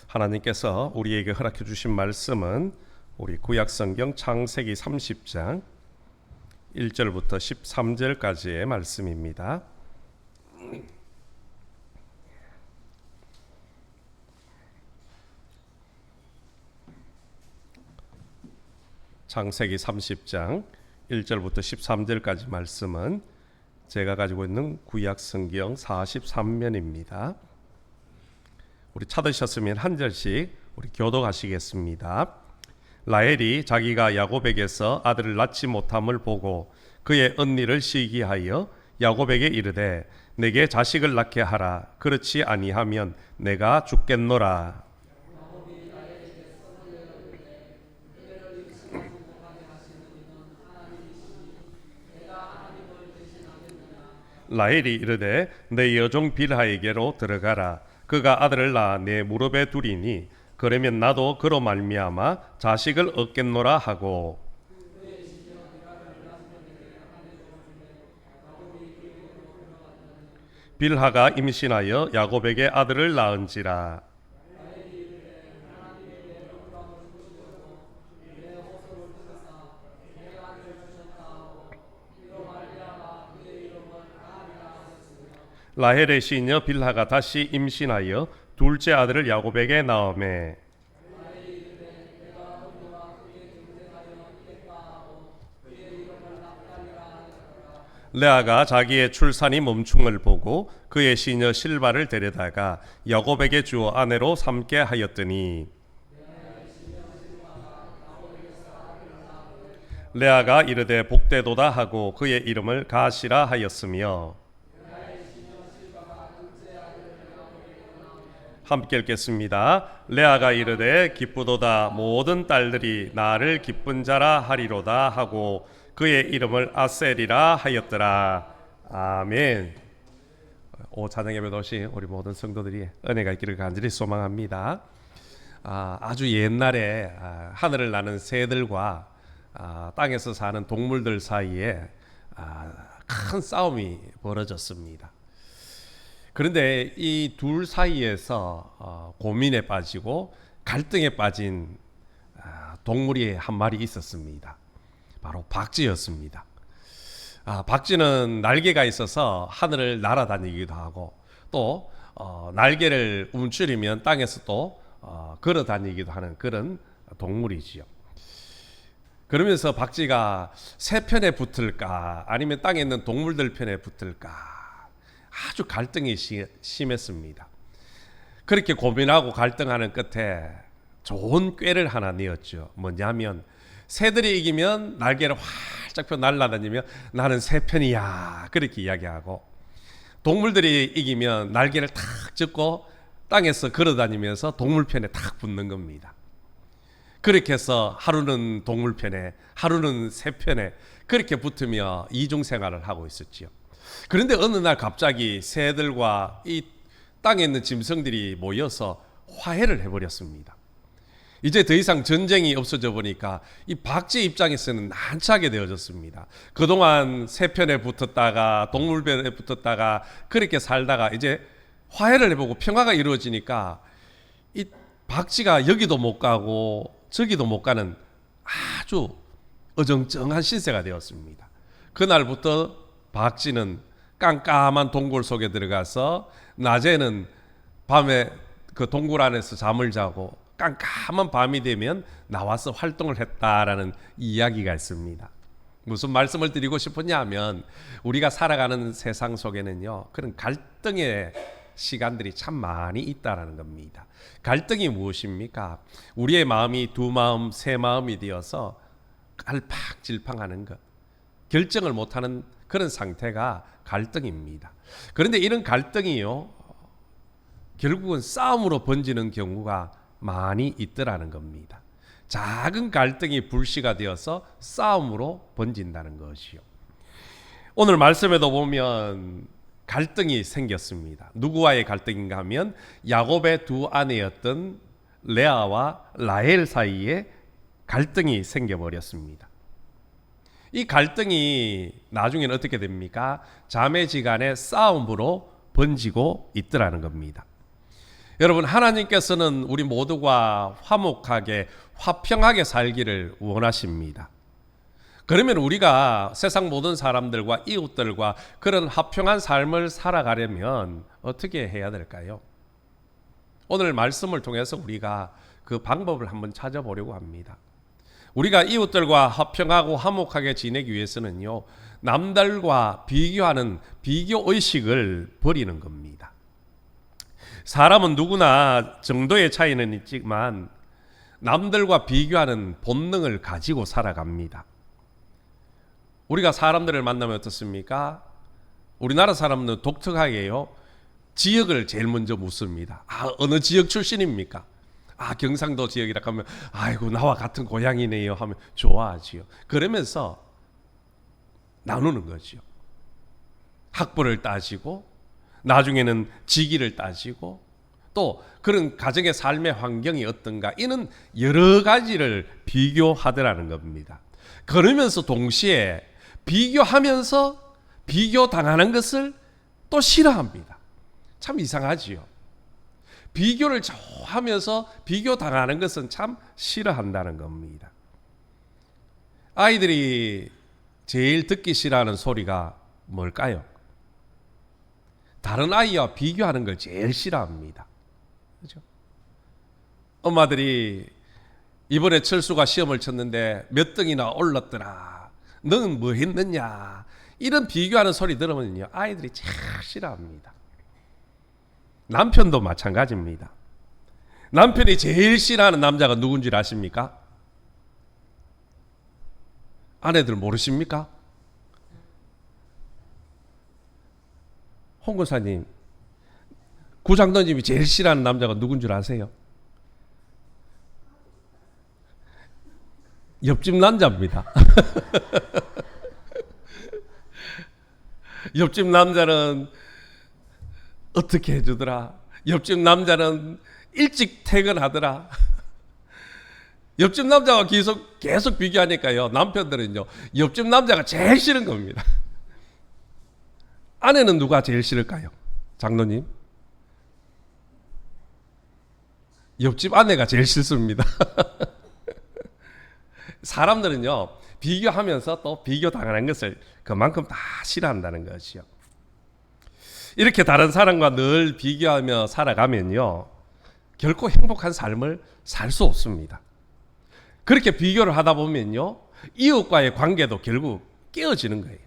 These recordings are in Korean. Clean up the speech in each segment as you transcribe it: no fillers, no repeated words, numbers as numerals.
하나님께서 우리에게 허락해 주신 말씀은 우리 구약성경 창세기 30장 1절부터 13절까지의 말씀입니다. 창세기 30장 1절부터 13절까지 말씀은 제가 가지고 있는 구약성경 43면입니다. 우리 찾으셨으면 한 절씩 우리 교독하시겠습니다. 라헬이 자기가 야곱에게서 아들을 낳지 못함을 보고 그의 언니를 시기하여 야곱에게 이르되 내게 자식을 낳게 하라. 그렇지 아니하면 내가 죽겠노라. 라헬이 이르되 내 여종 빌하에게로 들어가라. 그가 아들을 낳아 내 무릎에 두리니 그러면 나도 그로 말미암아 자식을 얻겠노라 하고, 빌하가 임신하여 야곱에게 아들을 낳은지라. 라헬의 시녀 빌하가 다시 임신하여 둘째 아들을 야곱에게 낳으매, 레아가 자기의 출산이 멈춤을 보고 그의 시녀 실바를 데려다가 야곱에게 주어 아내로 삼게 하였더니, 레아가 이르되 복되도다 하고 그의 이름을 가시라 하였으며, 함께 읽겠습니다. 레아가 이르되 기쁘도다 모든 딸들이 나를 기쁜 자라 하리로다 하고 그의 이름을 아셀이라 하였더라. 아멘. 오 찬양 예배 오신 우리 모든 성도들이 은혜가 있기를 간절히 소망합니다. 아주 옛날에 하늘을 나는 새들과 땅에서 사는 동물들 사이에 큰 싸움이 벌어졌습니다. 그런데 이 둘 사이에서 고민에 빠지고 갈등에 빠진 동물이 한 마리 있었습니다. 바로 박쥐였습니다. 박쥐는 날개가 있어서 하늘을 날아다니기도 하고 또 날개를 움츠리면 땅에서 또 걸어 다니기도 하는 그런 동물이지요. 그러면서 박쥐가 새 편에 붙을까 아니면 땅에 있는 동물들 편에 붙을까 아주 갈등이 심했습니다. 그렇게 고민하고 갈등하는 끝에 좋은 꾀를 하나 내었죠. 뭐냐면 새들이 이기면 날개를 활짝 펴 날아다니며 나는 새 편이야 그렇게 이야기하고, 동물들이 이기면 날개를 탁 짚고 땅에서 걸어다니면서 동물 편에 탁 붙는 겁니다. 그렇게 해서 하루는 동물 편에 하루는 새 편에 그렇게 붙으며 이중생활을 하고 있었지요. 그런데 어느 날 갑자기 새들과 이 땅에 있는 짐승들이 모여서 화해를 해버렸습니다. 이제 더 이상 전쟁이 없어져 보니까 이 박쥐 입장에서는 난처하게 되어졌습니다. 그동안 새 편에 붙었다가 동물 편에 붙었다가 그렇게 살다가 이제 화해를 해보고 평화가 이루어지니까 이 박쥐가 여기도 못 가고 저기도 못 가는 아주 어정쩡한 신세가 되었습니다. 그날부터 박쥐는 깜깜한 동굴 속에 들어가서 낮에는 밤에 그 동굴 안에서 잠을 자고 깜깜한 밤이 되면 나와서 활동을 했다라는 이야기가 있습니다. 무슨 말씀을 드리고 싶으냐 하면 우리가 살아가는 세상 속에는요 그런 갈등의 시간들이 참 많이 있다라는 겁니다. 갈등이 무엇입니까? 우리의 마음이 두 마음 세 마음이 되어서 갈팡질팡하는 것, 결정을 못하는 그런 상태가 갈등입니다. 그런데 이런 갈등이요 결국은 싸움으로 번지는 경우가 많이 있더라는 겁니다. 작은 갈등이 불씨가 되어서 싸움으로 번진다는 것이요. 오늘 말씀에도 보면 갈등이 생겼습니다. 누구와의 갈등인가 하면 야곱의 두 아내였던 레아와 라헬 사이에 갈등이 생겨버렸습니다. 이 갈등이 나중에는 어떻게 됩니까? 자매지간의 싸움으로 번지고 있더라는 겁니다. 여러분, 하나님께서는 우리 모두가 화목하게 화평하게 살기를 원하십니다. 그러면 우리가 세상 모든 사람들과 이웃들과 그런 화평한 삶을 살아가려면 어떻게 해야 될까요? 오늘 말씀을 통해서 우리가 그 방법을 한번 찾아보려고 합니다. 우리가 이웃들과 화평하고 화목하게 지내기 위해서는요, 남들과 비교하는 비교의식을 버리는 겁니다. 사람은 누구나 정도의 차이는 있지만 남들과 비교하는 본능을 가지고 살아갑니다. 우리가 사람들을 만나면 어떻습니까? 우리나라 사람은 독특하게요, 지역을 제일 먼저 묻습니다. 어느 지역 출신입니까? 경상도 지역이라 하면 아이고 나와 같은 고향이네요 하면 좋아하지요. 그러면서 나누는 거죠. 학벌을 따지고 나중에는 직위를 따지고 또 그런 가정의 삶의 환경이 어떤가, 이는 여러 가지를 비교하더라는 겁니다. 그러면서 동시에 비교하면서 비교당하는 것을 또 싫어합니다. 참 이상하지요. 비교를 하면서 비교당하는 것은 참 싫어한다는 겁니다. 아이들이 제일 듣기 싫어하는 소리가 뭘까요? 다른 아이와 비교하는 걸 제일 싫어합니다. 그렇죠? 엄마들이 이번에 철수가 시험을 쳤는데 몇 등이나 올랐더라, 너는 뭐 했느냐, 이런 비교하는 소리 들으면요, 아이들이 제일 싫어합니다. 남편도 마찬가지입니다. 남편이 제일 싫어하는 남자가 누군지 아십니까? 아내들 모르십니까? 홍 권사님, 구장도님이 제일 싫어하는 남자가 누군 줄 아세요? 옆집 남자입니다. 옆집 남자는 어떻게 해주더라, 옆집 남자는 일찍 퇴근하더라. 옆집 남자가 계속 비교하니까요, 남편들은요, 옆집 남자가 제일 싫은 겁니다. 아내는 누가 제일 싫을까요? 장로님? 옆집 아내가 제일 싫습니다. 사람들은요, 비교하면서 또 비교당하는 것을 그만큼 다 싫어한다는 것이요. 이렇게 다른 사람과 늘 비교하며 살아가면요, 결코 행복한 삶을 살 수 없습니다. 그렇게 비교를 하다 보면요, 이웃과의 관계도 결국 깨어지는 거예요.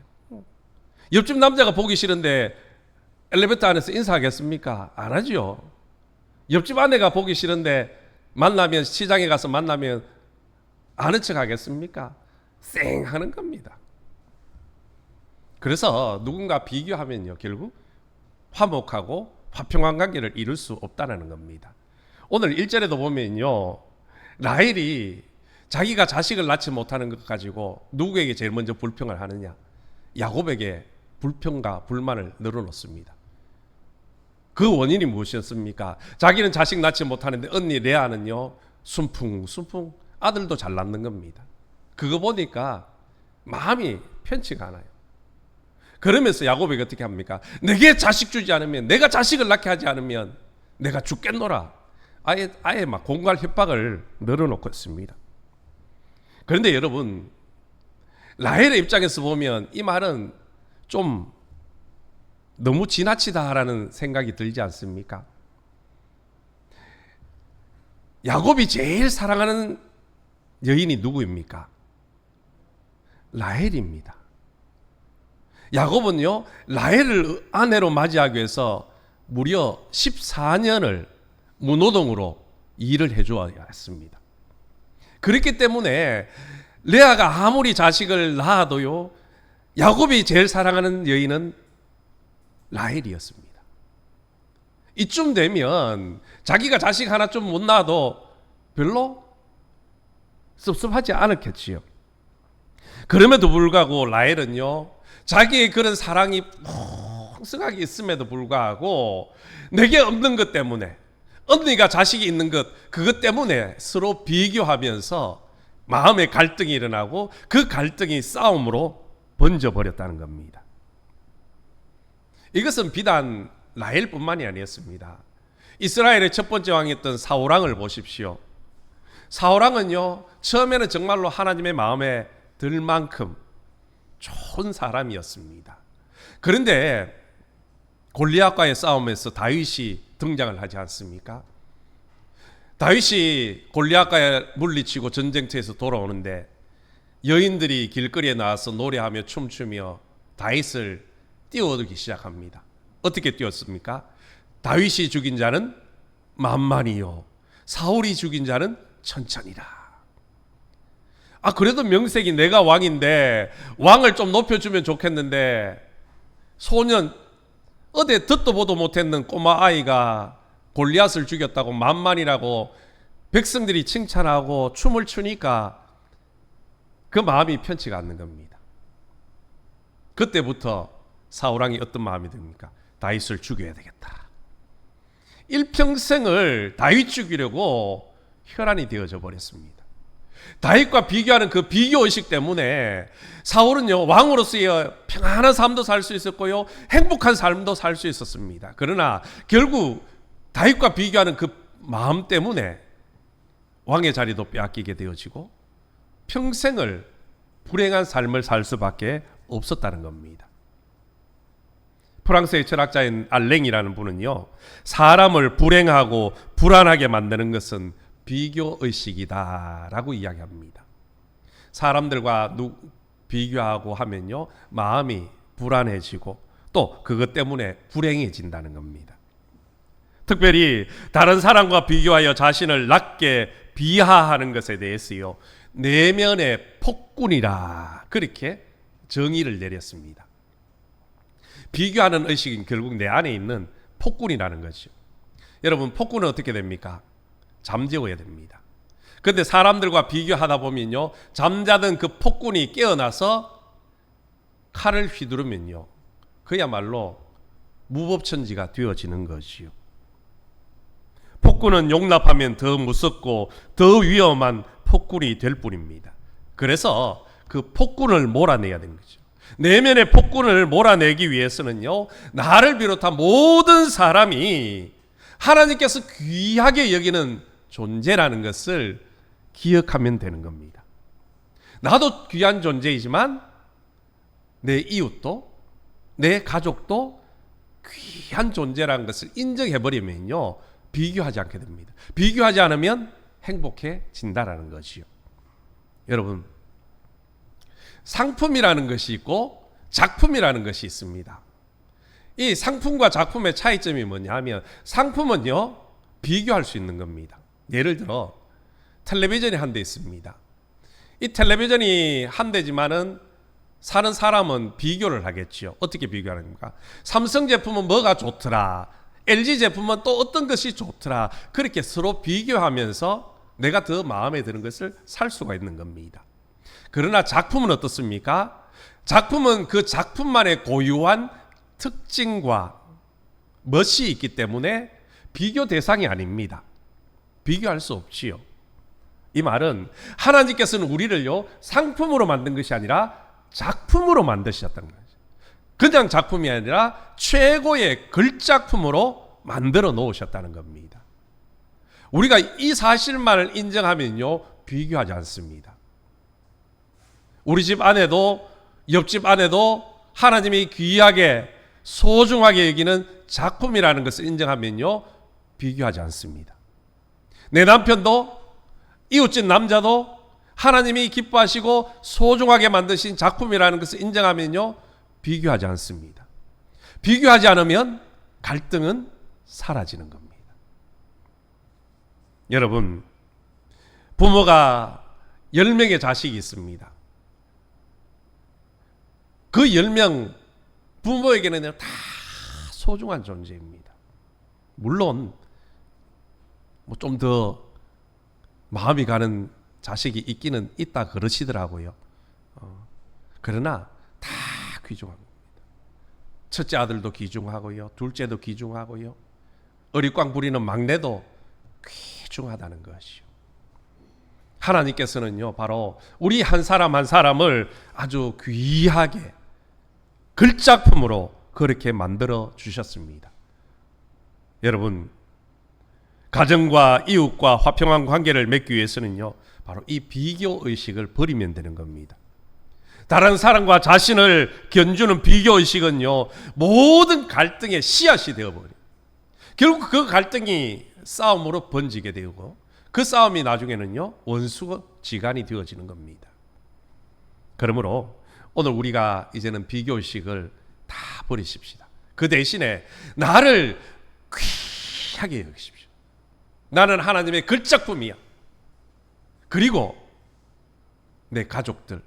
옆집 남자가 보기 싫은데 엘리베이터 안에서 인사하겠습니까? 안 하죠. 옆집 아내가 보기 싫은데 만나면, 시장에 가서 만나면 아는 척 하겠습니까? 쌩 하는 겁니다. 그래서 누군가 비교하면요, 결국 화목하고 화평한 관계를 이룰 수 없다는 겁니다. 오늘 1절에도 보면요, 라헬이 자기가 자식을 낳지 못하는 것 가지고 누구에게 제일 먼저 불평을 하느냐? 야곱에게 불평과 불만을 늘어놓습니다. 그 원인이 무엇이었습니까? 자기는 자식 낳지 못하는데 언니 레아는요, 순풍순풍 아들도 잘 낳는 겁니다. 그거 보니까 마음이 편치가 않아요. 그러면서 야곱에게 어떻게 합니까? 내게 자식 주지 않으면, 내가 자식을 낳게 하지 않으면 내가 죽겠노라. 아예 막 공갈 협박을 늘어놓고 있습니다. 그런데 여러분, 라헬의 입장에서 보면 이 말은 좀 너무 지나치다라는 생각이 들지 않습니까? 야곱이 제일 사랑하는 여인이 누구입니까? 라헬입니다. 야곱은요, 라헬을 아내로 맞이하기 위해서 무려 14년을 무노동으로 일을 해줘야 했습니다. 그렇기 때문에 레아가 아무리 자식을 낳아도요, 야곱이 제일 사랑하는 여인은 라헬이었습니다. 이쯤 되면 자기가 자식 하나 좀 못 낳아도 별로 섭섭하지 않았겠지요. 그럼에도 불구하고 라헬은요, 자기의 그런 사랑이 풍성하게 있음에도 불구하고 내게 없는 것 때문에, 언니가 자식이 있는 것, 그것 때문에 서로 비교하면서 마음의 갈등이 일어나고 그 갈등이 싸움으로 번져버렸다는 겁니다. 이것은 비단 라헬뿐만이 아니었습니다. 이스라엘의 첫 번째 왕이었던 사울왕을 보십시오. 사울왕은요, 처음에는 정말로 하나님의 마음에 들 만큼 좋은 사람이었습니다. 그런데 골리앗과의 싸움에서 다윗이 등장을 하지 않습니까? 다윗이 골리앗과 물리치고 전쟁터에서 돌아오는데 여인들이 길거리에 나와서 노래하며 춤추며 다윗을 띄워주기 시작합니다. 어떻게 띄웠습니까? 다윗이 죽인 자는 만만이요, 사울이 죽인 자는 천천이라. 그래도 명색이 내가 왕인데 왕을 좀 높여주면 좋겠는데, 소년 어디 듣도 보도 못했는 꼬마 아이가 골리앗을 죽였다고 만만이라고 백성들이 칭찬하고 춤을 추니까 그 마음이 편치가 않는 겁니다. 그때부터 사울왕이 어떤 마음이 듭니까? 다윗을 죽여야 되겠다. 일평생을 다윗 죽이려고 혈안이 되어져 버렸습니다. 다윗과 비교하는 그 비교의식 때문에 사울은요, 왕으로서의 평안한 삶도 살 수 있었고요, 행복한 삶도 살 수 있었습니다. 그러나 결국 다윗과 비교하는 그 마음 때문에 왕의 자리도 빼앗기게 되어지고 평생을 불행한 삶을 살 수밖에 없었다는 겁니다. 프랑스의 철학자인 알랭이라는 분은요, 사람을 불행하고 불안하게 만드는 것은 비교의식이다 라고 이야기합니다. 사람들과 비교하고 하면요, 마음이 불안해지고 또 그것 때문에 불행해진다는 겁니다. 특별히 다른 사람과 비교하여 자신을 낮게 비하하는 것에 대해서요, 내면의 폭군이라 그렇게 정의를 내렸습니다. 비교하는 의식은 결국 내 안에 있는 폭군이라는 거죠. 여러분, 폭군은 어떻게 됩니까? 잠재워야 됩니다. 그런데 사람들과 비교하다 보면요, 잠자던 그 폭군이 깨어나서 칼을 휘두르면요, 그야말로 무법천지가 되어지는 것이요. 폭군은 용납하면 더 무섭고 더 위험한 폭군이 될 뿐입니다. 그래서 그 폭군을 몰아내야 되는 거죠. 내면의 폭군을 몰아내기 위해서는요, 나를 비롯한 모든 사람이 하나님께서 귀하게 여기는 존재라는 것을 기억하면 되는 겁니다. 나도 귀한 존재이지만 내 이웃도, 내 가족도 귀한 존재라는 것을 인정해버리면요, 비교하지 않게 됩니다. 비교하지 않으면 행복해진다라는 것이요. 여러분, 상품이라는 것이 있고 작품이라는 것이 있습니다. 이 상품과 작품의 차이점이 뭐냐 하면, 상품은요, 비교할 수 있는 겁니다. 예를 들어 텔레비전이 한 대 있습니다. 이 텔레비전이 한 대지만은 사는 사람은 비교를 하겠죠. 어떻게 비교하는가? 삼성 제품은 뭐가 좋더라, LG 제품은 또 어떤 것이 좋더라, 그렇게 서로 비교하면서 내가 더 마음에 드는 것을 살 수가 있는 겁니다. 그러나 작품은 어떻습니까? 작품은 그 작품만의 고유한 특징과 멋이 있기 때문에 비교 대상이 아닙니다. 비교할 수 없지요. 이 말은 하나님께서는 우리를요, 상품으로 만든 것이 아니라 작품으로 만드셨다는 거죠. 그냥 작품이 아니라 최고의 걸작품으로 만들어 놓으셨다는 겁니다. 우리가 이 사실만을 인정하면요, 비교하지 않습니다. 우리 집 안에도 옆집 안에도 하나님이 귀하게 소중하게 여기는 작품이라는 것을 인정하면요, 비교하지 않습니다. 내 남편도, 이웃집 남자도 하나님이 기뻐하시고 소중하게 만드신 작품이라는 것을 인정하면요, 비교하지 않습니다. 비교하지 않으면 갈등은 사라지는 겁니다. 여러분, 부모가 10명의 자식이 있습니다. 그 10명 부모에게는 다 소중한 존재입니다. 물론 뭐 좀 더 마음이 가는 자식이 있기는 있다 그러시더라고요. 그러나 다 귀중합니다. 첫째 아들도 귀중하고요, 둘째도 귀중하고요, 어리광 부리는 막내도 귀중하다는 것이요. 하나님께서는요, 바로 우리 한 사람 한 사람을 아주 귀하게 걸작품으로 그렇게 만들어 주셨습니다. 여러분, 가정과 이웃과 화평한 관계를 맺기 위해서는요, 바로 이 비교 의식을 버리면 되는 겁니다. 다른 사람과 자신을 견주는 비교 의식은요, 모든 갈등의 씨앗이 되어버려요. 결국 그 갈등이 싸움으로 번지게 되고, 그 싸움이 나중에는요, 원수지간이 되어지는 겁니다. 그러므로 오늘 우리가 이제는 비교 의식을 다 버리십시다. 그 대신에 나를 귀하게 여기십시오. 나는 하나님의 걸작품이야. 그리고 내 가족들,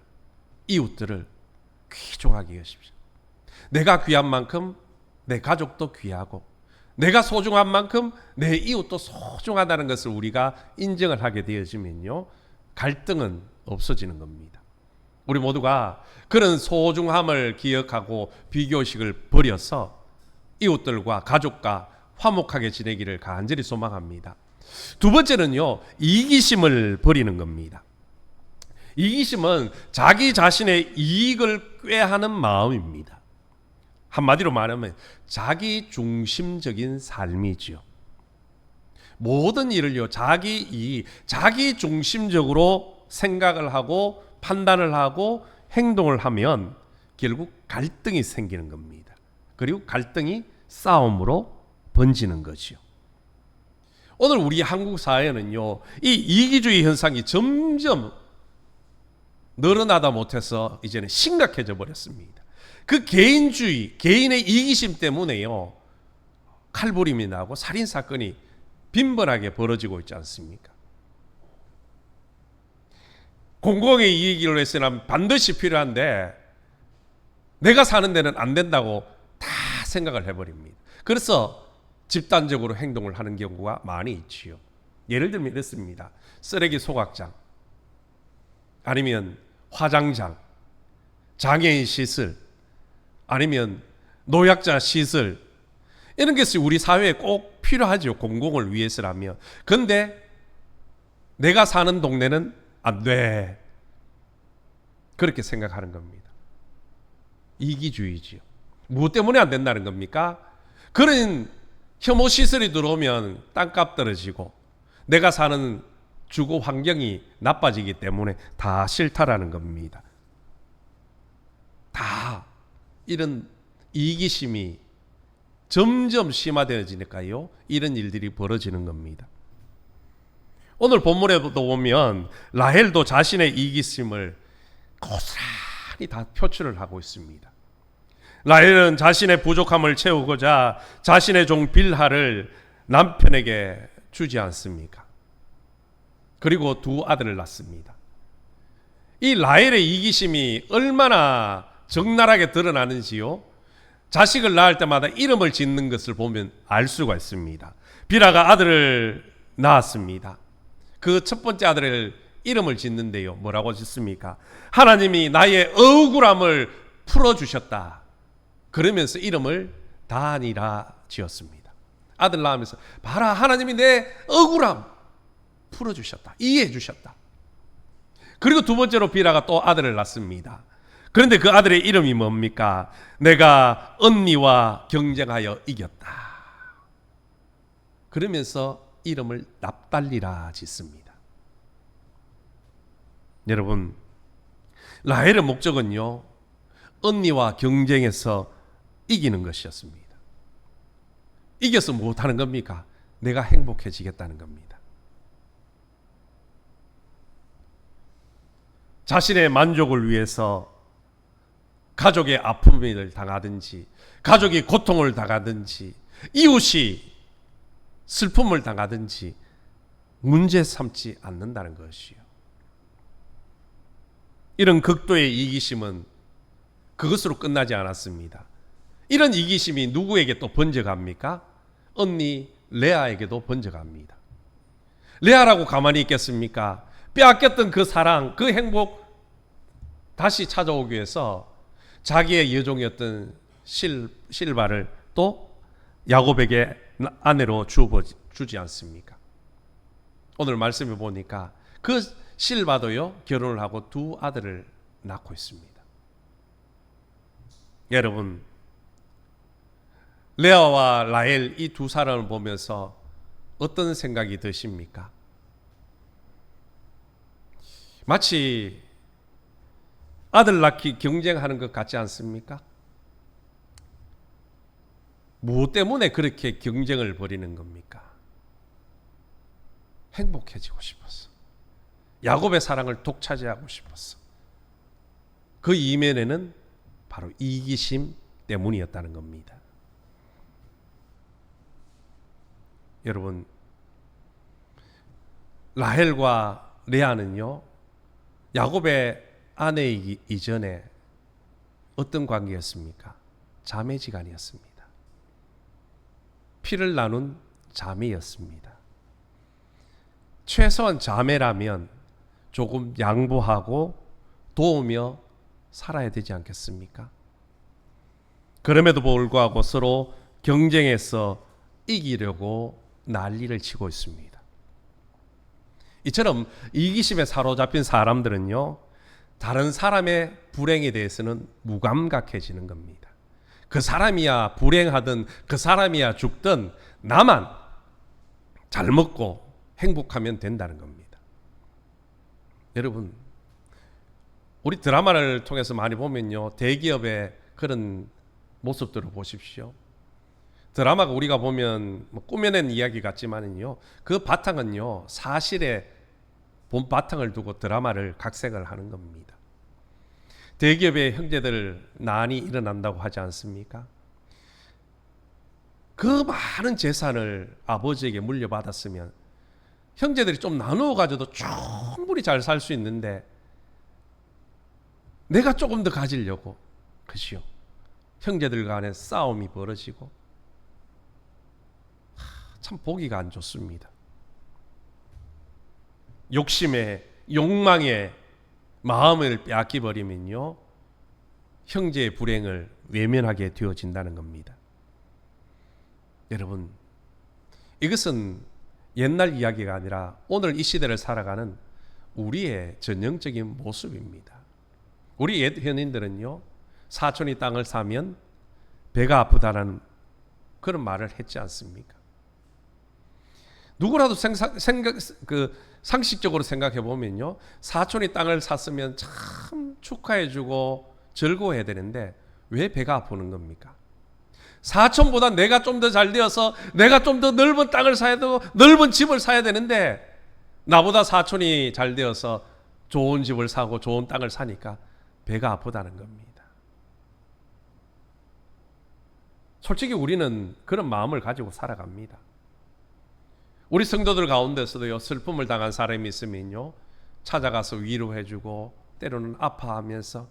이웃들을 귀중하게 여기십시오. 내가 귀한 만큼 내 가족도 귀하고, 내가 소중한 만큼 내 이웃도 소중하다는 것을 우리가 인정을 하게 되어지면요, 갈등은 없어지는 겁니다. 우리 모두가 그런 소중함을 기억하고 비교의식을 버려서 이웃들과 가족과 화목하게 지내기를 간절히 소망합니다. 두 번째는요, 이기심을 버리는 겁니다. 이기심은 자기 자신의 이익을 꾀하는 마음입니다. 한마디로 말하면 자기 중심적인 삶이지요. 모든 일을요, 자기 이익, 자기 중심적으로 생각을 하고 판단을 하고 행동을 하면 결국 갈등이 생기는 겁니다. 그리고 갈등이 싸움으로 번지는 거지요. 오늘 우리 한국 사회는요, 이 이기주의 현상이 점점 늘어나다 못해서 이제는 심각해져 버렸습니다. 그 개인주의, 개인의 이기심 때문에요, 칼부림이 나고 살인사건이 빈번하게 벌어지고 있지 않습니까? 공공의 이익을 위해서는 반드시 필요한데 내가 사는 데는 안 된다고 다 생각을 해버립니다. 그래서 집단적으로 행동을 하는 경우가 많이 있지요. 예를 들면 이렇습니다. 쓰레기 소각장, 아니면 화장장, 장애인 시설, 아니면 노약자 시설, 이런 것이 우리 사회에 꼭 필요하죠. 공공을 위해서라면. 그런데 내가 사는 동네는 안 돼. 그렇게 생각하는 겁니다. 이기주의지요. 무엇 때문에 안 된다는 겁니까? 그런 혐오 시설이 들어오면 땅값 떨어지고 내가 사는 주거 환경이 나빠지기 때문에 다 싫다라는 겁니다. 다 이런 이기심이 점점 심화되어지니까요, 이런 일들이 벌어지는 겁니다. 오늘 본문에도 보면 라헬도 자신의 이기심을 고스란히 다 표출을 하고 있습니다. 라헬은 자신의 부족함을 채우고자 자신의 종 빌하를 남편에게 주지 않습니까? 그리고 두 아들을 낳습니다. 이 라헬의 이기심이 얼마나 적나라하게 드러나는지요, 자식을 낳을 때마다 이름을 짓는 것을 보면 알 수가 있습니다. 빌하가 아들을 낳았습니다. 그 첫 번째 아들을 이름을 짓는데요, 뭐라고 짓습니까? 하나님이 나의 억울함을 풀어주셨다. 그러면서 이름을 단이라 지었습니다. 아들 낳으면서 봐라, 하나님이 내 억울함 풀어주셨다, 이해해 주셨다. 그리고 두 번째로 빌하가 또 아들을 낳습니다. 그런데 그 아들의 이름이 뭡니까? 내가 언니와 경쟁하여 이겼다. 그러면서 이름을 납달리라 짓습니다. 여러분, 라헬의 목적은요, 언니와 경쟁해서 이기는 것이었습니다. 이겨서 못하는 겁니까? 내가 행복해지겠다는 겁니다. 자신의 만족을 위해서 가족의 아픔을 당하든지, 가족이 고통을 당하든지, 이웃이 슬픔을 당하든지 문제 삼지 않는다는 것이요. 이런 극도의 이기심은 그것으로 끝나지 않았습니다. 이런 이기심이 누구에게 또 번져갑니까? 언니 레아에게도 번져갑니다. 레아라고 가만히 있겠습니까? 빼앗겼던 그 사랑, 그 행복 다시 찾아오기 위해서 자기의 여종이었던 실바를 또 야곱에게 아내로 주지 않습니까? 오늘 말씀을 보니까 그 실바도요, 결혼을 하고 두 아들을 낳고 있습니다. 여러분, 레아와 라헬 이 두 사람을 보면서 어떤 생각이 드십니까? 마치 아들 낳기 경쟁하는 것 같지 않습니까? 무엇 때문에 그렇게 경쟁을 벌이는 겁니까? 행복해지고 싶었어. 야곱의 사랑을 독차지하고 싶었어. 그 이면에는 바로 이기심 때문이었다는 겁니다. 여러분, 라헬과 레아는요, 야곱의 아내이기 이전에 어떤 관계였습니까? 자매지간이었습니다. 피를 나눈 자매였습니다. 최소한 자매라면 조금 양보하고 도우며 살아야 되지 않겠습니까? 그럼에도 불구하고 서로 경쟁해서 이기려고 난리를 치고 있습니다. 이처럼 이기심에 사로잡힌 사람들은요, 다른 사람의 불행에 대해서는 무감각해지는 겁니다. 그 사람이야 불행하든 그 사람이야 죽든 나만 잘 먹고 행복하면 된다는 겁니다. 여러분, 우리 드라마를 통해서 많이 보면요, 대기업의 그런 모습들을 보십시오. 드라마가 우리가 보면 뭐 꾸며낸 이야기 같지만은요, 그 바탕은요, 사실의 본 바탕을 두고 드라마를 각색을 하는 겁니다. 대기업의 형제들 난이 일어난다고 하지 않습니까? 그 많은 재산을 아버지에게 물려받았으면 형제들이 좀 나누어 가져도 충분히 잘 살 수 있는데 내가 조금 더 가지려고, 그죠? 형제들 간에 싸움이 벌어지고 참 보기가 안 좋습니다. 욕심에 욕망에 마음을 빼앗기 버리면요, 형제의 불행을 외면하게 되어진다는 겁니다. 여러분, 이것은 옛날 이야기가 아니라 오늘 이 시대를 살아가는 우리의 전형적인 모습입니다. 우리 옛 현인들은요, 사촌이 땅을 사면 배가 아프다는 그런 말을 했지 않습니까? 누구라도 상식적으로 생각해 보면요, 사촌이 땅을 샀으면 참 축하해주고 즐거워해야 되는데 왜 배가 아프는 겁니까? 사촌보다 내가 좀 더 잘 되어서 내가 좀 더 넓은 땅을 사야 되고 넓은 집을 사야 되는데 나보다 사촌이 잘 되어서 좋은 집을 사고 좋은 땅을 사니까 배가 아프다는 겁니다. 솔직히 우리는 그런 마음을 가지고 살아갑니다. 우리 성도들 가운데서도요, 슬픔을 당한 사람이 있으면요, 찾아가서 위로해주고 때로는 아파하면서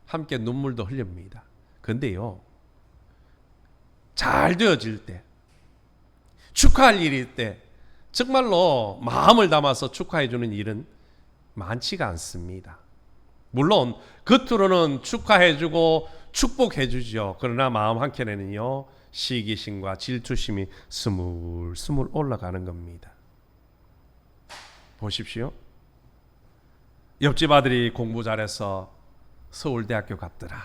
함께 눈물도 흘립니다. 근데요, 잘 되어질 때, 축하할 일일 때 정말로 마음을 담아서 축하해주는 일은 많지가 않습니다. 물론 겉으로는 축하해주고 축복해주죠. 그러나 마음 한켠에는요, 시기심과 질투심이 스물스물 올라가는 겁니다. 보십시오. 옆집 아들이 공부 잘해서 서울대학교 갔더라.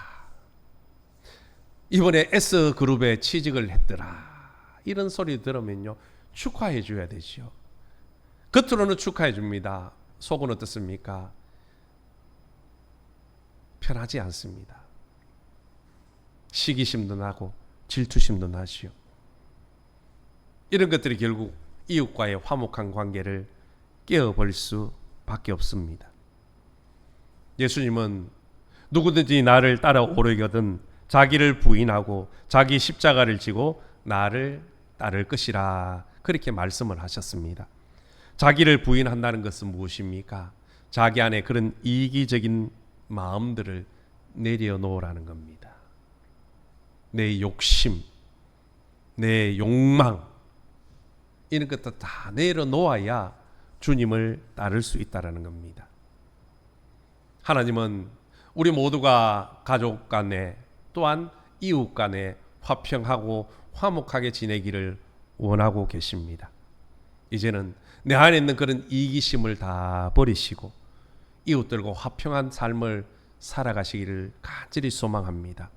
이번에 S그룹에 취직을 했더라. 이런 소리 들으면요, 축하해 줘야 되죠. 겉으로는 축하해 줍니다. 속은 어떻습니까? 편하지 않습니다. 시기심도 나고 질투심도 나지요. 이런 것들이 결국 이웃과의 화목한 관계를 깨어버릴 수밖에 없습니다. 예수님은 누구든지 나를 따라오려거든 자기를 부인하고 자기 십자가를 지고 나를 따를 것이라, 그렇게 말씀을 하셨습니다. 자기를 부인한다는 것은 무엇입니까? 자기 안에 그런 이기적인 마음들을 내려놓으라는 겁니다. 내 욕심, 내 욕망, 이런 것도 다 내려놓아야 주님을 따를 수 있다는 겁니다. 하나님은 우리 모두가 가족 간에 또한 이웃 간에 화평하고 화목하게 지내기를 원하고 계십니다. 이제는 내 안에 있는 그런 이기심을 다 버리시고 이웃들과 화평한 삶을 살아가시기를 간절히 소망합니다.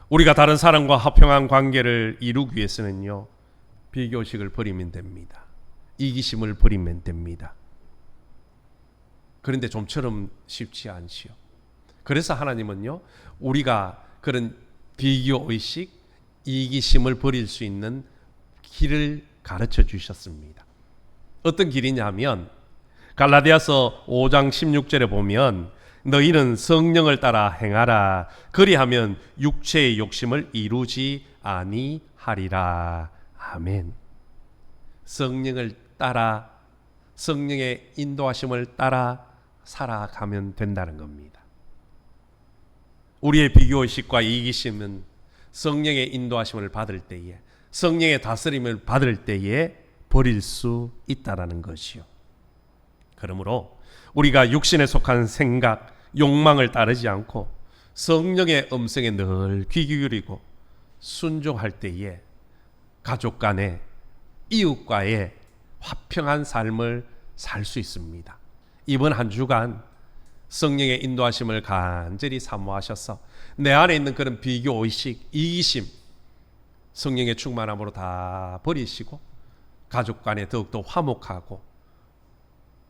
우리가 다른 사람과 화평한 관계를 이루기 위해서는요, 비교의식을 버리면 됩니다. 이기심을 버리면 됩니다. 그런데 좀처럼 쉽지 않지요. 그래서 하나님은요, 우리가 그런 비교의식, 이기심을 버릴 수 있는 길을 가르쳐 주셨습니다. 어떤 길이냐면 갈라디아서 5장 16절에 보면 너희는 성령을 따라 행하라. 그리하면 육체의 욕심을 이루지 아니하리라. 아멘. 성령을 따라, 성령의 인도하심을 따라 살아가면 된다는 겁니다. 우리의 비교의식과 이기심은 성령의 인도하심을 받을 때에, 성령의 다스림을 받을 때에 버릴 수 있다는 것이요. 그러므로 우리가 육신에 속한 생각, 욕망을 따르지 않고 성령의 음성에 늘 귀 기울이고 순종할 때에 가족 간에, 이웃과의 화평한 삶을 살 수 있습니다. 이번 한 주간 성령의 인도하심을 간절히 사모하셔서 내 안에 있는 그런 비교의식, 이기심, 성령의 충만함으로 다 버리시고 가족 간에 더욱더 화목하고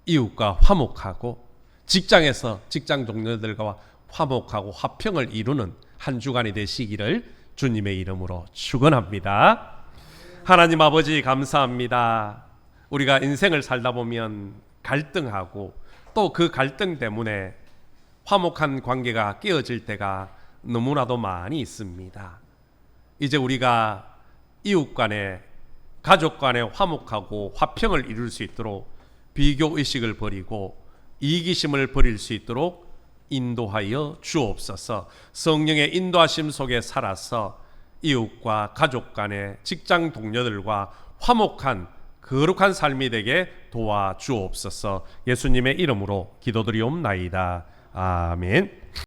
이웃과 화목하고 직장에서 직장 동료들과 화목하고 화평을 이루는 한 주간이 되시기를 주님의 이름으로 축원합니다. 하나님 아버지 감사합니다. 우리가 인생을 살다 보면 갈등하고 또 그 갈등 때문에 화목한 관계가 깨어질 때가 너무나도 많이 있습니다. 이제 우리가 이웃 간에, 가족 간에 화목하고 화평을 이룰 수 있도록 비교의식을 버리고 이기심을 버릴 수 있도록 인도하여 주옵소서. 성령의 인도하심 속에 살아서 이웃과 가족 간에, 직장 동료들과 화목한 거룩한 삶이 되게 도와주옵소서. 예수님의 이름으로 기도드리옵나이다. 아멘.